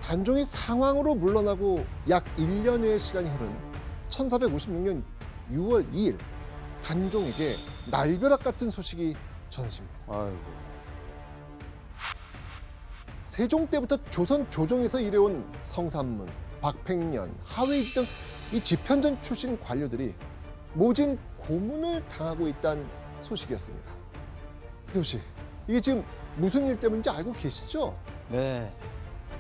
단종이 상황으로 물러나고 약 1년여의 시간이 흐른 1456년 6월 2일 단종에게 날벼락 같은 소식이 전해집니다. 아이고. 세종 때부터 조선 조정에서 일해온 성삼문, 박팽년, 하회지 등 이 집현전 출신 관료들이 모진 고문을 당하고 있다는 소식이었습니다. 태우 씨, 이게 지금 무슨 일 때문인지 알고 계시죠? 네.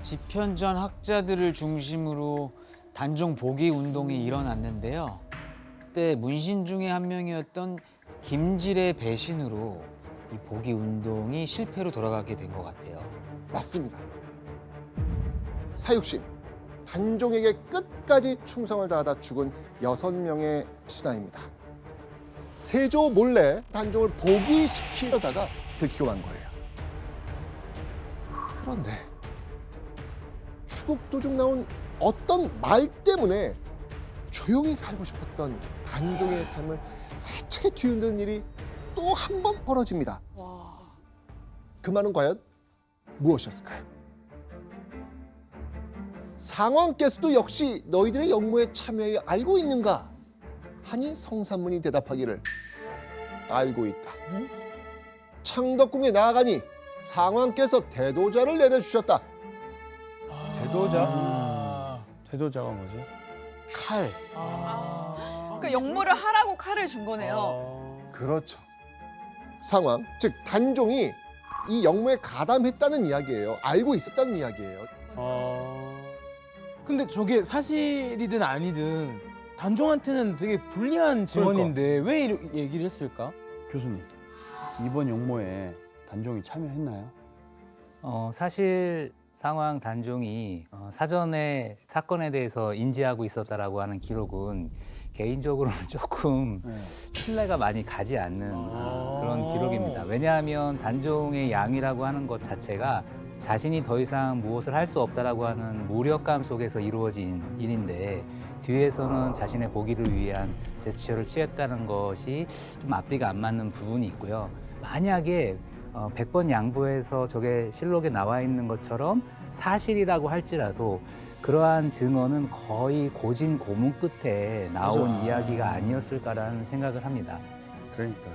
집현전 학자들을 중심으로 단종 복위 운동이 일어났는데요. 그때 문신 중에 한 명이었던 김질의 배신으로 이 복위 운동이 실패로 돌아가게 된 것 같아요. 맞습니다. 사육신, 단종에게 끝까지 충성을 다하다 죽은 6명의 신하입니다. 세조 몰래 단종을 복위시키려다가 들키고 만 거예요. 그런데 추국 도중 나온 어떤 말 때문에 조용히 살고 싶었던 단종의 삶을 세차게 뒤흔드는 일이 또 한 번 벌어집니다. 그 말은 과연 무엇이었을까요? 상왕께서도 역시 너희들의 역모에 참여해 알고 있는가? 하니 성삼문이 대답하기를 알고 있다. 창덕궁에 나아가니 상왕께서 대도자를 내려주셨다. 대도자? 대도자가 뭐지? 칼. 그러니까 역모를 하라고 칼을 준 거네요. 그렇죠. 상왕, 즉 단종이 이 역모에 가담했다는 이야기예요. 알고 있었다는 이야기예요. 근데 저게 사실이든 아니든 단종한테는 되게 불리한 증언인데 왜 이렇게 얘기를 했을까? 교수님, 이번 용모에 단종이 참여했나요? 사실 상황 단종이 사전에 사건에 대해서 인지하고 있었다라고 하는 기록은 개인적으로는 조금 신뢰가 많이 가지 않는 그런 기록입니다. 왜냐하면 단종의 양이라고 하는 것 자체가 자신이 더 이상 무엇을 할 수 없다라고 하는 무력감 속에서 이루어진 일인데 뒤에서는 자신의 복위를 위한 제스처를 취했다는 것이 좀 앞뒤가 안 맞는 부분이 있고요. 만약에 100번 양보해서 저게 실록에 나와 있는 것처럼 사실이라고 할지라도 그러한 증언은 거의 고진 고문 끝에 나온 이야기가 아니었을까라는 생각을 합니다. 그러니까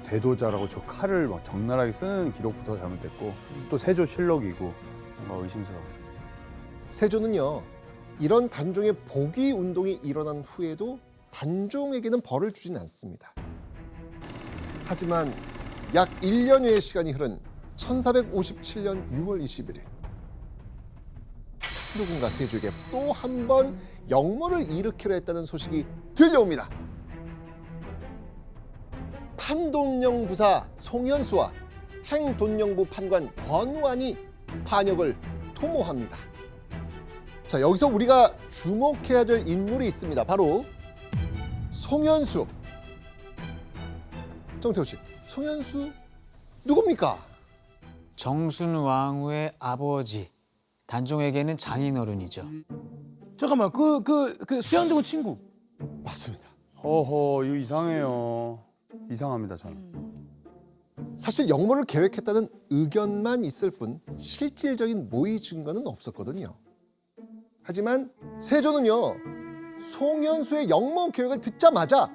대도자라고 저 칼을 막 적나라하게 쓰는 기록부터 잘못됐고 또 세조 실록이고 뭔가 의심스러워요. 세조는요, 이런 단종의 복위 운동이 일어난 후에도 단종에게는 벌을 주진 않습니다. 하지만 약 1년여의 시간이 흐른 1457년 6월 21일 누군가 세조에게 또 한 번 역모를 일으키려 했다는 소식이 들려옵니다. 판돈령 부사 송현수와 행돈령부 판관 권완이 반역을 토모합니다. 자, 여기서 우리가 주목해야 될 인물이 있습니다. 바로 송현수. 정태호 씨, 송현수 누굽니까? 정순 왕후의 아버지. 단종에게는 장인어른이죠. 잠깐만 그 수양대군 친구. 맞습니다. 허허, 이거 이상해요. 이상합니다, 저는. 사실 역모를 계획했다는 의견만 있을 뿐 실질적인 모의 증거는 없었거든요. 하지만 세조는요, 송현수의 역모 계획을 듣자마자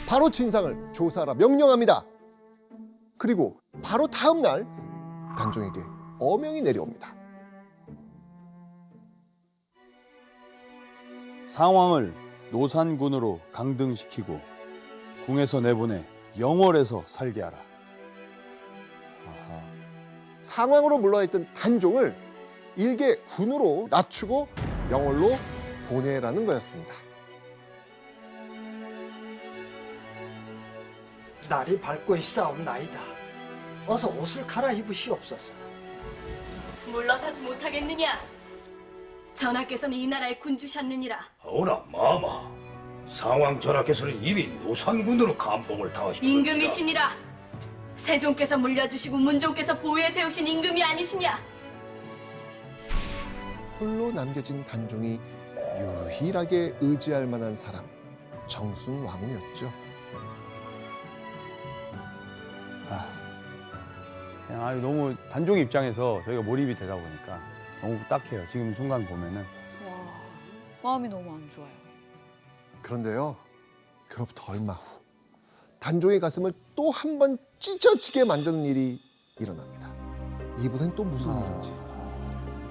바로 진상을 조사하라 명령합니다. 그리고 바로 다음 날 단종에게 어명이 내려옵니다. 상왕을 노산군으로 강등시키고 궁에서 내보내 영월에서 살게 하라. 상황으로 물러있던 단종을 일개 군으로 낮추고 영월로 보내라는 거였습니다. 날이 밝고 있사옵나이다. 어서 옷을 갈아입으시옵소서. 물러서지 못하겠느냐? 전하께서는 이 나라의 군주셨느니라. 하오나 마마, 상왕 전하께서는 이미 노산군으로 감봉을 당하시고 임금이시니라. 세종께서 물려주시고 문종께서 보위에 세우신 임금이 아니시냐? 홀로 남겨진 단종이 유일하게 의지할 만한 사람, 정순 왕후였죠. 그냥 너무 단종 입장에서 저희가 몰입이 되다 보니까 너무 딱해요. 지금 순간 보면은. 와, 마음이 너무 안 좋아요. 그런데요, 그로부터 얼마 후 단종의 가슴을 또 한 번 찢어지게 만드는 일이 일어납니다. 이번엔 또 무슨 일인지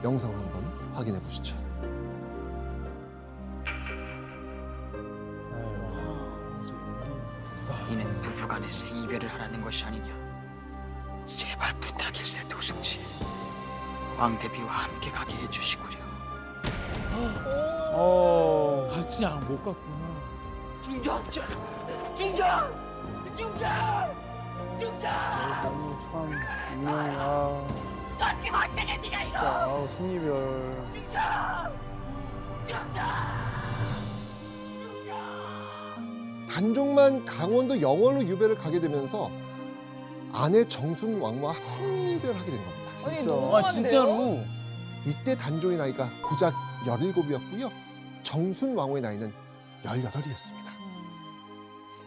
영상을 한번 확인해 보시죠. 이는 부부간에서 이별을 하라는 것이 아니냐. 제발 부탁일세 도승지. 왕대비와 함께 가게 해주시구려. 같이 안 못 갔구나. 중전! 나는 참 인연 넣지 못되게 네가 진짜 생이별. 단종만 강원도 영월로 유배를 가게 되면서 아내 정순 왕후와 생이별하게 된 겁니다. 아니 너무한데요? 아 진짜로? 이때 단종의 나이가 고작 17이었고요. 정순 왕후의 나이는 18이었습니다.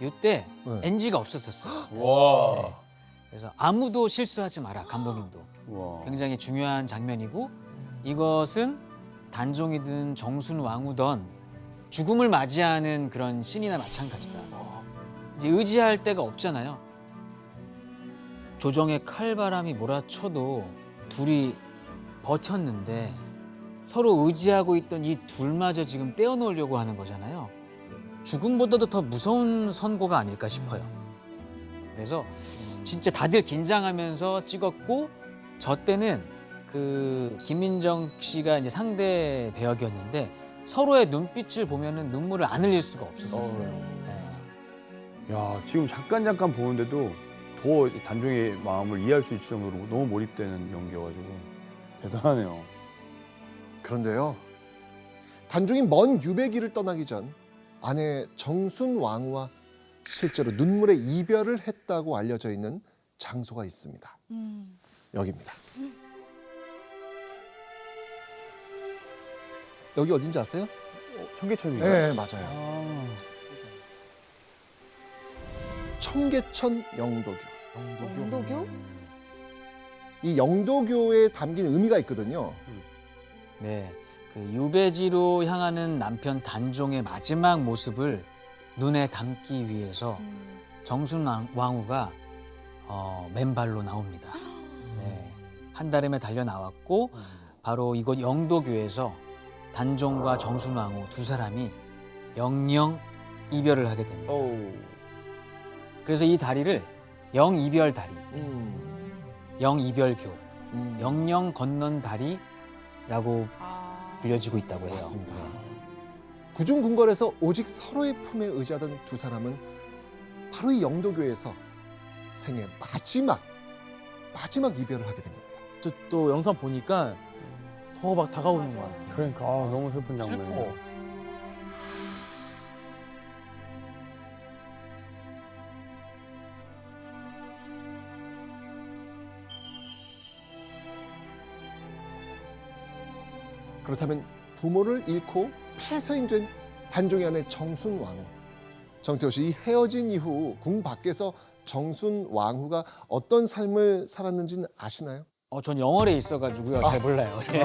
이때 네. NG가 없었었어요. 와. 그래서 아무도 실수하지 마라, 감독님도. 와. 굉장히 중요한 장면이고 이것은 단종이든 정순 왕후든 죽음을 맞이하는 그런 씬이나 마찬가지다. 이제 의지할 데가 없잖아요. 조정의 칼바람이 몰아쳐도 둘이 버텼는데 서로 의지하고 있던 이 둘마저 지금 떼어놓으려고 하는 거잖아요. 죽음보다도 더 무서운 선고가 아닐까 싶어요. 그래서 진짜 다들 긴장하면서 찍었고 저 때는 그 김민정 씨가 이제 상대 배역이었는데 서로의 눈빛을 보면은 눈물을 안 흘릴 수가 없었어요. 네. 야, 지금 잠깐 보는데도 더 단종의 마음을 이해할 수 있을 정도로 너무 몰입되는 연기여가지고 대단하네요. 그런데요, 단종이 먼 유배기를 떠나기 전 아내 정순 왕후와 실제로 눈물의 이별을 했다고 알려져 있는 장소가 있습니다. 여기입니다. 여기 어딘지 아세요? 청계천인가요? 네, 맞아요. 아, 청계천 영도교. 영도교? 이 영도교에 담긴 의미가 있거든요. 네, 그 유배지로 향하는 남편 단종의 마지막 모습을 눈에 담기 위해서 정순 왕후가 맨발로 나옵니다. 네, 한달음에 달려 나왔고 바로 이곳 영도교에서 단종과 정순 왕후 두 사람이 영영 이별을 하게 됩니다. 그래서 이 다리를 영이별 다리, 영이별교, 영영 건넌 다리라고 불려지고 있다고 해요. 맞습니다. 구중궁궐에서 오직 서로의 품에 의지하던 두 사람은 바로 이 영도교에서 생애 마지막 이별을 하게 된 겁니다. 저 또 영상 보니까 더 막 다가오는 것 같아요. 그러니까 너무 슬픈 장면이에요. 슬퍼. 그렇다면 부모를 잃고 폐서인된 단종의 아내 정순 왕후. 정태호 씨, 이 헤어진 이후 궁 밖에서 정순 왕후가 어떤 삶을 살았는지는 아시나요? 전 영월에 있어가지고요. 잘 몰라요. 예.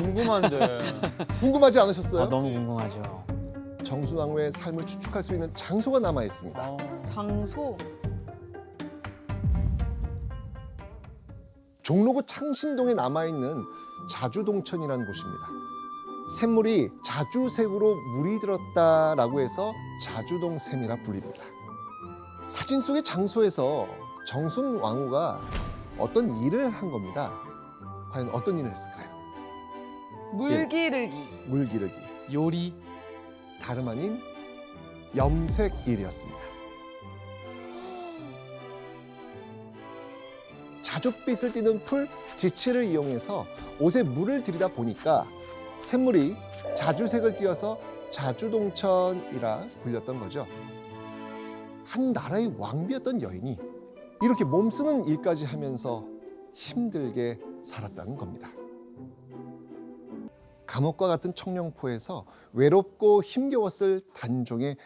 궁금한데. 궁금하지 않으셨어요? 너무 궁금하죠. 정순 왕후의 삶을 추측할 수 있는 장소가 남아 있습니다. 장소? 종로구 창신동에 남아 있는 자주동천이라는 곳입니다. 샘물이 자주색으로 물이 들었다라고 해서 자주동샘이라 불립니다. 사진 속의 장소에서 정순 왕후가 어떤 일을 한 겁니다. 과연 어떤 일을 했을까요? 물 기르기. 물 기르기. 요리. 다름 아닌 염색일이었습니다. 자줏빛을 띠는 풀 지치를 이용해서 옷에 물을 들이다 보니까 샘물이 자주색을 띠어서 자주동천이라 불렸던 거죠. 한 나라의 왕비였던 여인이 이렇게 몸쓰는 일까지 하면서 힘들게 살았다는 겁니다. 감옥과 같은 청령포에서 외롭고 힘겨웠을 단종의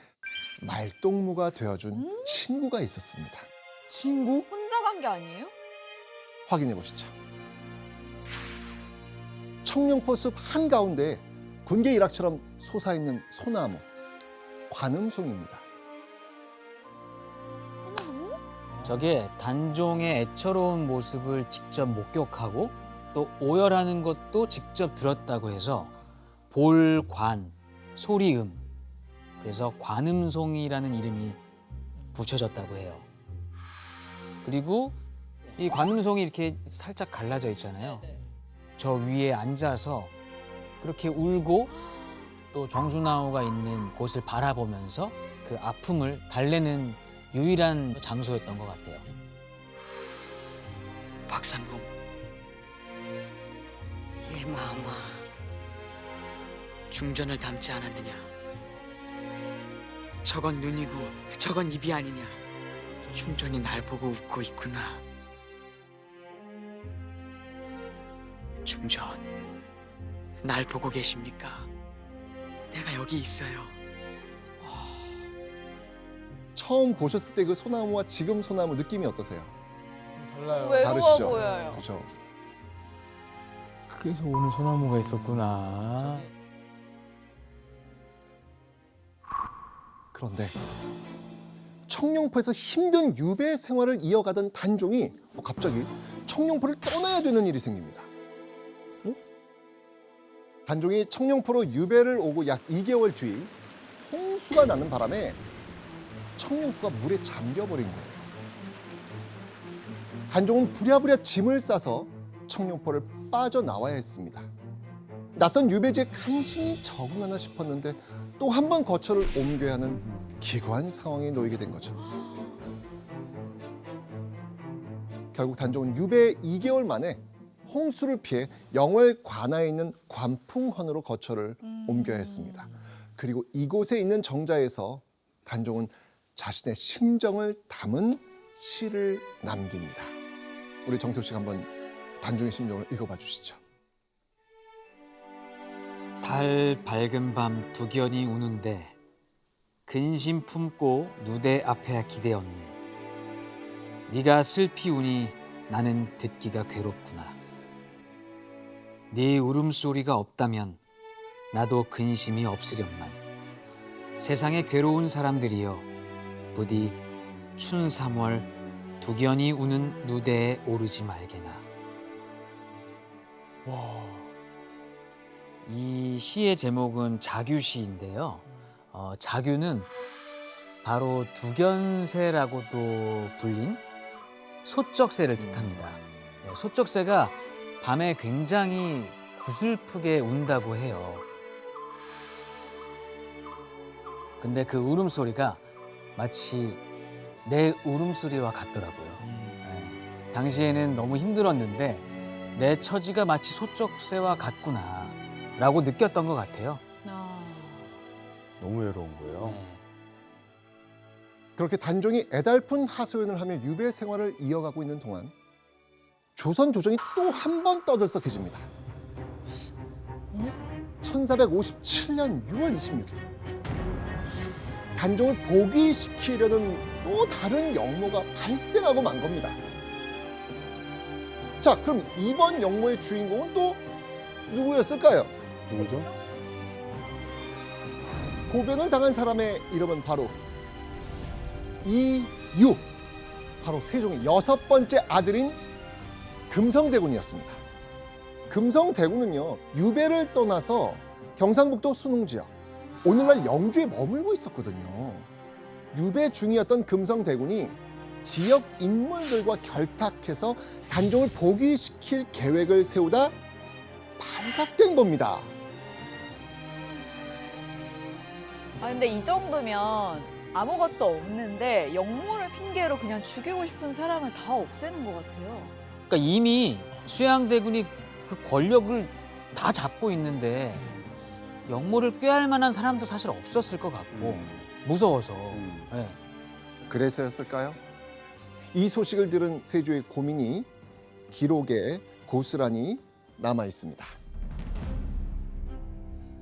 말동무가 되어준 친구가 있었습니다. 친구? 혼자 간 게 아니에요? 확인해 보시죠. 청룡포 숲 한가운데 군계 일학처럼 솟아있는 소나무, 관음송입니다. 저게 단종의 애처로운 모습을 직접 목격하고 또 오열하는 것도 직접 들었다고 해서 볼관, 소리음, 그래서 관음송이라는 이름이 붙여졌다고 해요. 그리고 이 관음송이 이렇게 살짝 갈라져 있잖아요. 저 위에 앉아서 그렇게 울고 또 정수나무가 있는 곳을 바라보면서 그 아픔을 달래는 유일한 장소였던 것 같아요. 박상궁, 예 마마, 중전을 닮지 않았느냐? 저건 눈이고 저건 입이 아니냐? 흉전이 날 보고 웃고 있구나. 중전, 날 보고 계십니까? 내가 여기 있어요. 처음 보셨을 때 그 소나무와 지금 소나무 느낌이 어떠세요? 달라요. 외로워 다르시죠? 보여요. 그렇죠. 그래서 오늘 소나무가 있었구나. 그런데 청룡포에서 힘든 유배 생활을 이어가던 단종이 갑자기 청룡포를 떠나야 되는 일이 생깁니다. 단종이 청룡포로 유배를 오고 약 2개월 뒤 홍수가 나는 바람에 청룡포가 물에 잠겨버린 거예요. 단종은 부랴부랴 짐을 싸서 청룡포를 빠져나와야 했습니다. 낯선 유배지에 간신히 적응하나 싶었는데 또 한 번 거처를 옮겨야 하는 기구한 상황에 놓이게 된 거죠. 결국 단종은 유배 2개월 만에 홍수를 피해 영월 관하에 있는 관풍헌으로 거처를 옮겨야 했습니다. 그리고 이곳에 있는 정자에서 단종은 자신의 심정을 담은 시를 남깁니다. 우리 정태우 씨가 한번 단종의 심정을 읽어봐 주시죠. 달 밝은 밤 두견이 우는데 근심 품고 누대 앞에 기대었네. 네가 슬피 우니 나는 듣기가 괴롭구나. 네 울음소리가 없다면 나도 근심이 없으련만. 세상에 괴로운 사람들이여 부디 춘3월 두견이 우는 누대에 오르지 말게나. 이 시의 제목은 자규시인데요. 자규는 바로 두견새라고도 불린 소쩍새를 뜻합니다. 네, 소쩍새가 밤에 굉장히 구슬프게 운다고 해요. 근데 그 울음소리가 마치 내 울음소리와 같더라고요. 네, 당시에는 너무 힘들었는데 내 처지가 마치 소쩍새와 같구나 라고 느꼈던 것 같아요. 너무 외로운 거예요. 네. 그렇게 단종이 애달픈 하소연을 하며 유배 생활을 이어가고 있는 동안 조선 조정이 또 한 번 떠들썩해집니다. 1457년 6월 26일 단종을 복위시키려는 또 다른 영모가 발생하고 만 겁니다. 자, 그럼 이번 영모의 주인공은 또 누구였을까요? 누구죠? 고변을 당한 사람의 이름은 바로 이유, 바로 세종의 6번째 아들인 금성대군이었습니다. 금성대군은요, 유배를 떠나서 경상북도 순흥 지역, 오늘날 영주에 머물고 있었거든요. 유배 중이었던 금성대군이 지역 인물들과 결탁해서 단종을 복위시킬 계획을 세우다 발각된 겁니다. 아 근데 이 정도면 아무것도 없는데 영모를 핑계로 그냥 죽이고 싶은 사람을 다 없애는 것 같아요. 그러니까 이미 수양대군이 그 권력을 다 잡고 있는데 영모를 꾀할 만한 사람도 사실 없었을 것 같고 무서워서. 네. 그래서였을까요? 이 소식을 들은 세조의 고민이 기록에 고스란히 남아 있습니다.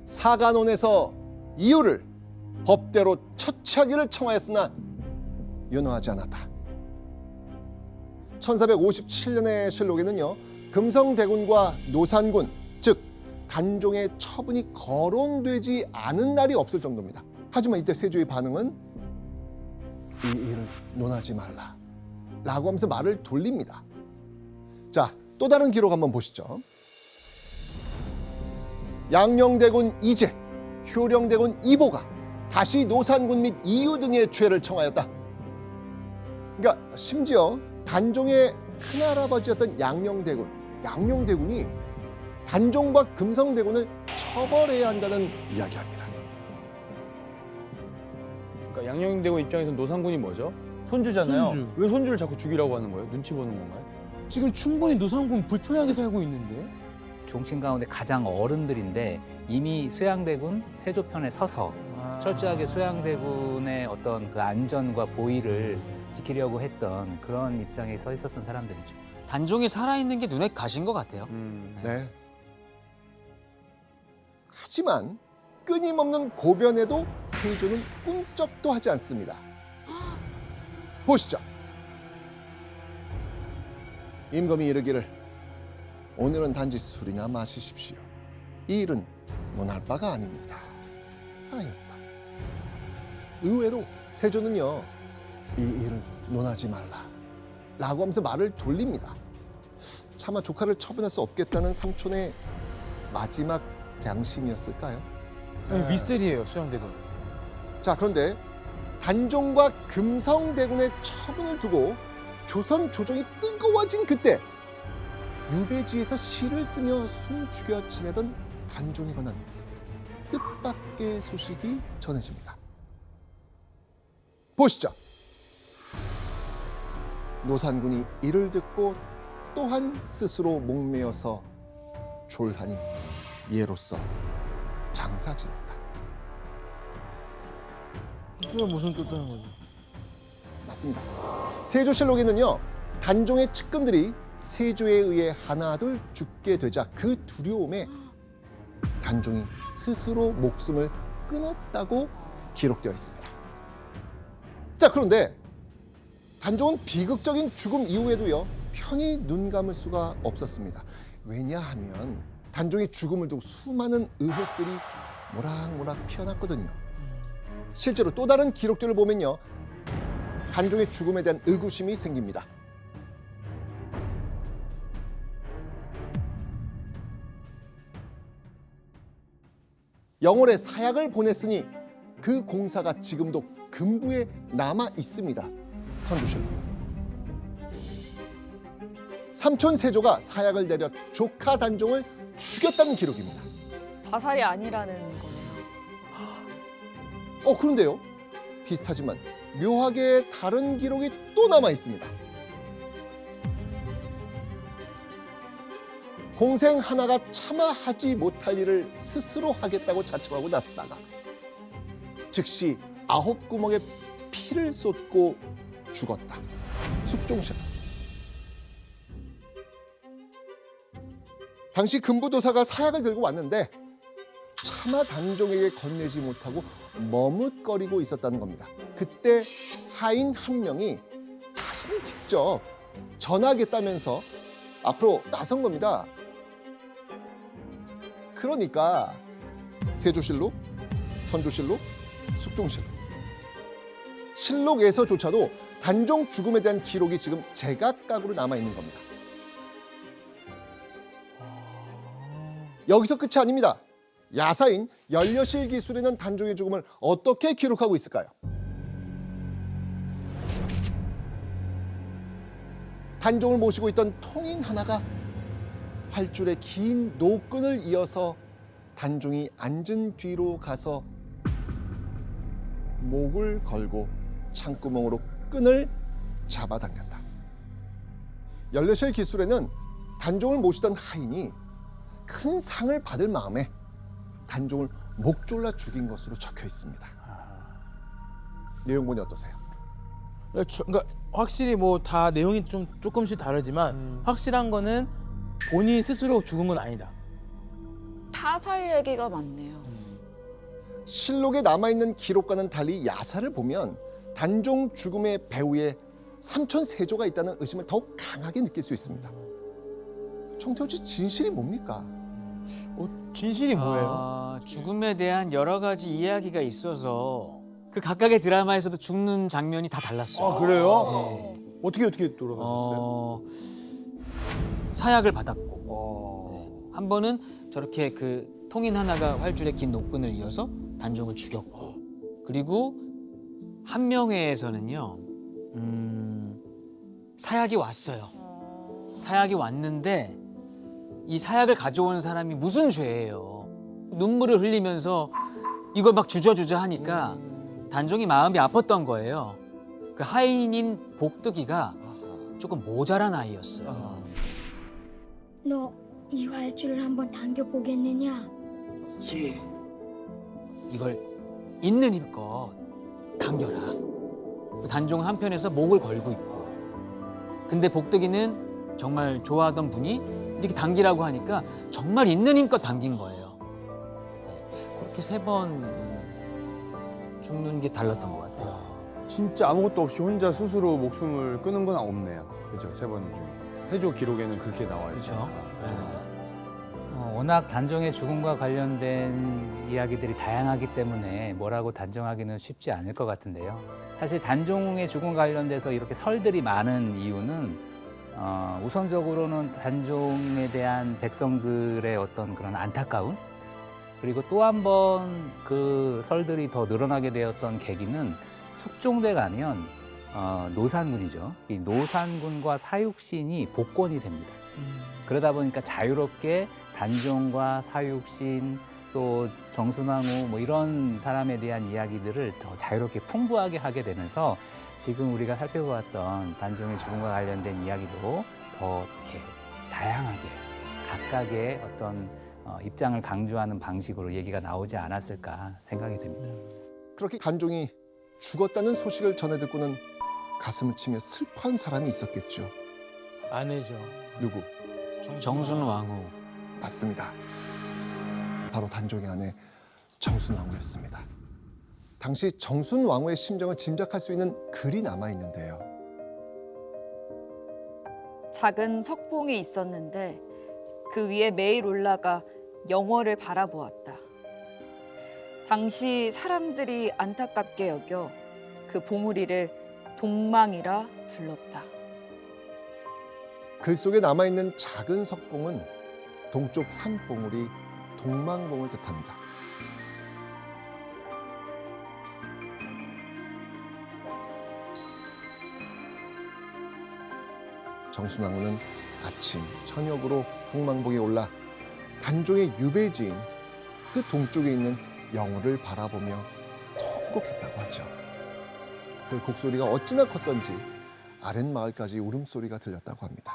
사간원에서 이유를 법대로 처치하기를 청하였으나 윤호하지 않았다. 1457년의 실록에는요, 금성대군과 노산군, 즉 단종의 처분이 거론되지 않은 날이 없을 정도입니다. 하지만 이때 세조의 반응은 이 일을 논하지 말라 라고 하면서 말을 돌립니다. 자, 또 다른 기록 한번 보시죠. 양녕대군 이재, 효령대군 이보가 다시 노산군 및 이유 등의 죄를 청하였다. 그러니까 심지어 단종의 큰할아버지였던 양녕대군이 단종과 금성대군을 처벌해야 한다는 이야기합니다. 그러니까 양녕대군 입장에서는 노산군이 뭐죠? 손주잖아요. 손주. 왜 손주를 자꾸 죽이라고 하는 거예요? 눈치 보는 건가요? 지금 충분히 노산군 불편하게 살고 있는데. 종친 가운데 가장 어른들인데 이미 수양대군 세조편에 서서 철저하게 수양대군의 어떤 그 안전과 보위를 지키려고 했던 그런 입장에 서 있었던 사람들이죠. 단종이 살아있는 게 눈에 가신 것 같아요. 네. 하지만 끊임없는 고변에도 세조는 꿈쩍도 하지 않습니다. 보시죠. 임금이 이르기를 오늘은 단지 술이나 마시십시오. 이 일은 논할 바가 아닙니다. 하였다. 의외로 세조는요, 이 일을 논하지 말라 라고 하면서 말을 돌립니다. 차마 조카를 처분할 수 없겠다는 삼촌의 마지막 양심이었을까요? 네, 미스테리예요, 수양대군. 자, 그런데 단종과 금성대군의 처분을 두고 조선 조정이 뜨거워진 그때 유배지에서 시를 쓰며 숨죽여 지내던 단종에 관한 뜻밖의 소식이 전해집니다. 보시죠. 노산군이 이를 듣고 또한 스스로 목매어서 졸하니 예로서 장사 지냈다. 수가 무슨 뜻하는 거지? 맞습니다. 세조실록에는요, 단종의 측근들이 세조에 의해 하나둘 죽게 되자 그 두려움에 단종이 스스로 목숨을 끊었다고 기록되어 있습니다. 자, 그런데 단종은 비극적인 죽음 이후에도요, 편히 눈 감을 수가 없었습니다. 왜냐하면 단종의 죽음을 두고 수많은 의혹들이 모락모락 피어났거든요. 실제로 또 다른 기록들을 보면요, 단종의 죽음에 대한 의구심이 생깁니다. 영월에 사약을 보냈으니 그 공사가 지금도 금부에 남아 있습니다. 선조실록. 삼촌 세조가 사약을 내려 조카 단종을 죽였다는 기록입니다. 자살이 아니라는 거네요. 그런데요, 비슷하지만 묘하게 다른 기록이 또 남아 있습니다. 공생 하나가 차마 하지 못할 일을 스스로 하겠다고 자청하고 나섰다가 즉시 9구멍에 피를 쏟고 죽었다. 숙종실록. 당시 금부도사가 사약을 들고 왔는데 차마 단종에게 건네지 못하고 머뭇거리고 있었다는 겁니다. 그때 하인 한 명이 자신이 직접 전하겠다면서 앞으로 나선 겁니다. 그러니까 세조실록, 선조실록, 숙종실록, 실록에서조차도 단종 죽음에 대한 기록이 지금 제각각으로 남아있는 겁니다. 여기서 끝이 아닙니다. 야사인 연려실 기술에는 단종의 죽음을 어떻게 기록하고 있을까요? 단종을 모시고 있던 통인 하나가 활줄의 긴 노끈을 이어서 단종이 앉은 뒤로 가서 목을 걸고 창구멍으로 끈을 잡아당겼다. 연려실 기술에는 단종을 모시던 하인이 큰 상을 받을 마음에 단종을 목 졸라 죽인 것으로 적혀 있습니다. 내용본이 어떠세요? 그러니까 확실히 뭐 다 내용이 좀 조금씩 다르지만 확실한 거는 본인 스스로 죽은 건 아니다. 타살 얘기가 많네요. 실록에 남아있는 기록과는 달리 야사를 보면 단종 죽음의 배후에 삼촌 세조가 있다는 의심을 더욱 강하게 느낄 수 있습니다. 정태호 씨, 진실이 뭡니까? 진실이 뭐예요? 죽음에 대한 여러 가지 이야기가 있어서 그 각각의 드라마에서도 죽는 장면이 다 달랐어요. 아 그래요? 네. 어떻게 돌아가셨어요? 사약을 받았고 한 번은 저렇게 그 통인 하나가 활줄에 긴 노끈을 이어서 단종을 죽였고 그리고 한 명회에서는요 사약이 왔어요. 사약이 왔는데 이 사약을 가져온 사람이 무슨 죄예요. 눈물을 흘리면서 이걸 막 주저주저 하니까 단종이 마음이 아팠던 거예요. 그 하인인 복득이가 조금 모자란 아이였어요. 너 이 활줄을 한번 당겨보겠느냐? 예. 이걸 있는 힘껏 당겨라. 단종은 한편에서 목을 걸고 있고 근데 복득이는 정말 좋아하던 분이 이렇게 당기라고 하니까 정말 있는 힘껏 당긴 거예요. 그렇게 3번 죽는 게 달랐던 것 같아요. 진짜 아무것도 없이 혼자 스스로 목숨을 끊은 건 없네요. 그죠? 3번 중에. 세조 기록에는 그렇게 나와 있으니까. 그렇죠. 워낙 단종의 죽음과 관련된 이야기들이 다양하기 때문에 뭐라고 단정하기는 쉽지 않을 것 같은데요. 사실 단종의 죽음과 관련돼서 이렇게 설들이 많은 이유는 우선적으로는 단종에 대한 백성들의 어떤 그런 안타까움 그리고 또 한 번 그 설들이 더 늘어나게 되었던 계기는 숙종대 가면 노산군이죠. 이 노산군과 사육신이 복권이 됩니다. 그러다 보니까 자유롭게 단종과 사육신 또 정순왕후 뭐 이런 사람에 대한 이야기들을 더 자유롭게 풍부하게 하게 되면서 지금 우리가 살펴보았던 단종의 죽음과 관련된 이야기도 더 이렇게 다양하게 각각의 어떤 입장을 강조하는 방식으로 얘기가 나오지 않았을까 생각이 됩니다. 그렇게 단종이 죽었다는 소식을 전해 듣고는 가슴을 치며 슬퍼한 사람이 있었겠죠. 아내죠. 누구? 정순왕후. 맞습니다. 바로 단종의 아내 정순왕후였습니다. 당시 정순왕후의 심정을 짐작할 수 있는 글이 남아 있는데요. 작은 석봉이 있었는데 그 위에 매일 올라가 영월을 바라보았다. 당시 사람들이 안타깝게 여겨 그 봉우리를 동망이라 불렀다. 글 속에 남아있는 작은 석봉은 동쪽 산봉우리 동망봉을 뜻합니다. 정순왕후는 아침, 저녁으로 동망봉에 올라 단종의 유배지인 그 동쪽에 있는 영월을 바라보며 통곡했다고 하죠. 그 곡소리가 어찌나 컸던지 아랫마을까지 울음소리가 들렸다고 합니다.